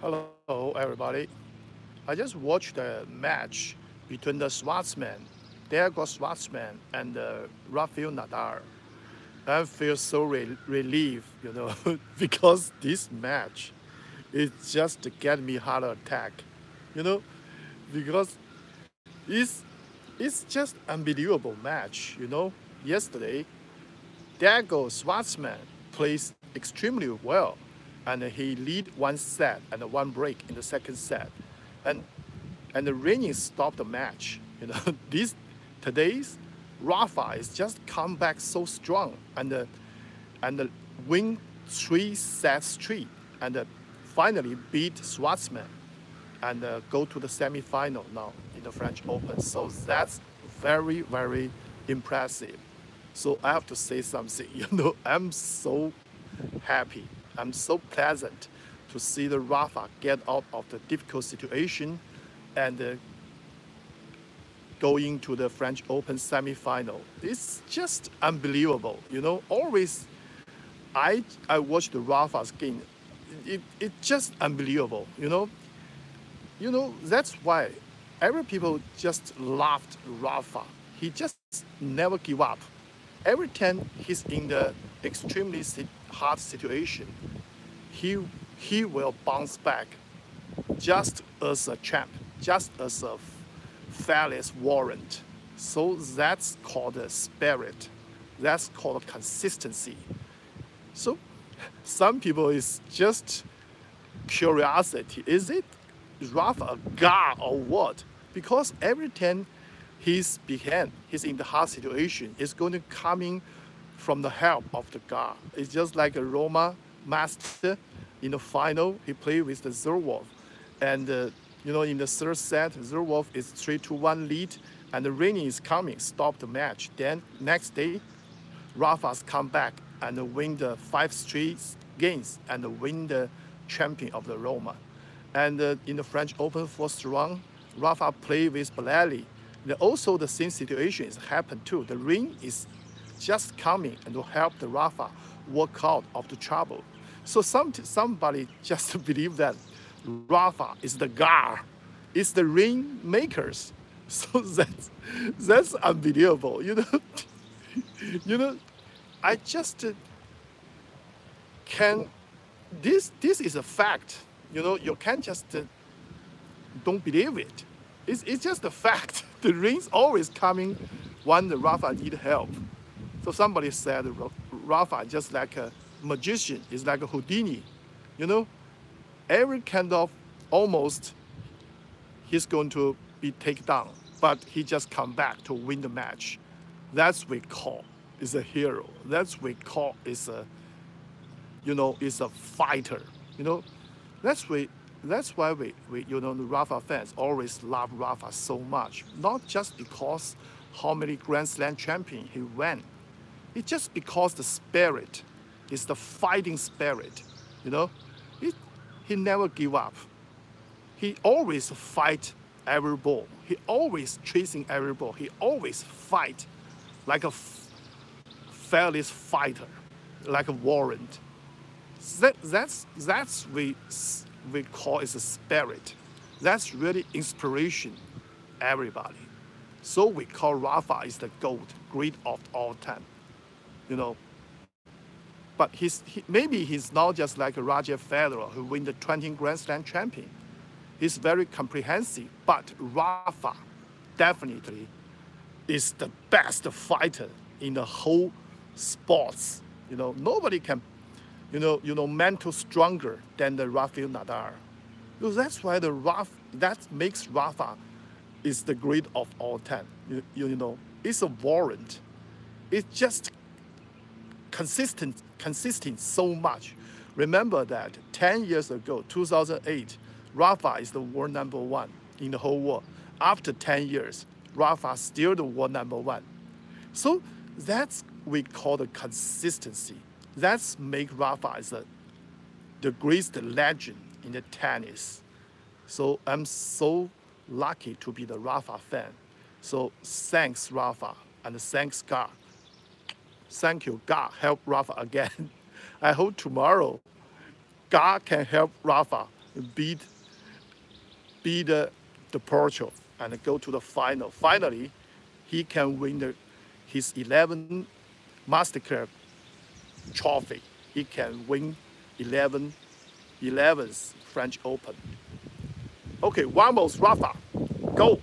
Hello, everybody. I just watched the match between the Schwartzman, Diego Schwartzman, and Rafael Nadal. I feel so relieved, because this match is just get me heart attack, you know, because it's it's just unbelievable match. Yesterday, Diego Schwartzman plays extremely well, and he lead one set and one break in the second set, and and the raining stopped the match. This today's Rafa is just come back so strong and win three sets straight and finally beat Schwartzman and go to the semifinal now in the French Open. So that's very impressive. So I have to say something. I'm so happy. I'm so pleasant to see the Rafa get out of the difficult situation and going to the French Open semifinal. It's just unbelievable. Always I watch the Rafa's game. It's just unbelievable. That's why every people just loved Rafa. He just never give up. Every time he's in the extremely hard situation, he he will bounce back just as a champ, just as a fearless warrant. So that's called a spirit. That's called consistency. So some people is just curiosity. Is it Rafa a god or what? Because every time he's in the hard situation, it's going to coming from the help of the god. It's just like a Roma master in the final. He played with the Zerwolf, and in the third set, Zerwolf is 3-1 lead, and the rain is coming, stop the match. Then next day, Rafa's come back and win the 5 straight games and win the champion of the Roma. And in the French Open first round, Rafa played with Balali. Also, the same situation has happened too. The rain is just coming and to help the Rafa work out of the trouble. So somebody just believe that Rafa is the god, is the rainmakers. So that's unbelievable. You know, I just can. This is a fact. You can't just don't believe it. It's just a fact. The rain's always coming when the Rafa need help. So somebody said Rafa just like a magician, is like a Houdini. You know, every kind of almost he's going to be taken down, but he just come back to win the match. That's we call is a hero. That's we call is a is a fighter. You know, that's we. That's why we the Rafa fans always love Rafa so much. Not just because how many Grand Slam champion he won. It's just because the spirit is the fighting spirit. You know, he never give up. He always fight every ball. He always chasing every ball. He always fight like a fearless fighter, like a warrant. That's we call it a spirit. That's really inspiration, everybody. So we call Rafa is the GOAT, great of all time. You know, but maybe he's not just like a Roger Federer who win the 20 Grand Slam champion. He's very comprehensive, but Rafa definitely is the best fighter in the whole sports. Nobody can mental stronger than the Rafael Nadal. So that's why that makes Rafa is the great of all time. It's a warrant. It's just consistent so much. Remember that 10 years ago, 2008, Rafa is the world number one in the whole world. After 10 years, Rafa still the world number one. So that's we call the consistency. That's make Rafa as the greatest legend in the tennis. So I'm so lucky to be the Rafa fan. So thanks Rafa and thanks God. Thank you, God help Rafa again. I hope tomorrow God can help Rafa beat the Portugal and go to the final. Finally, he can win his 11 Master Club trophy. He can win 11th French Open. Okay, vamos, Rafa, go.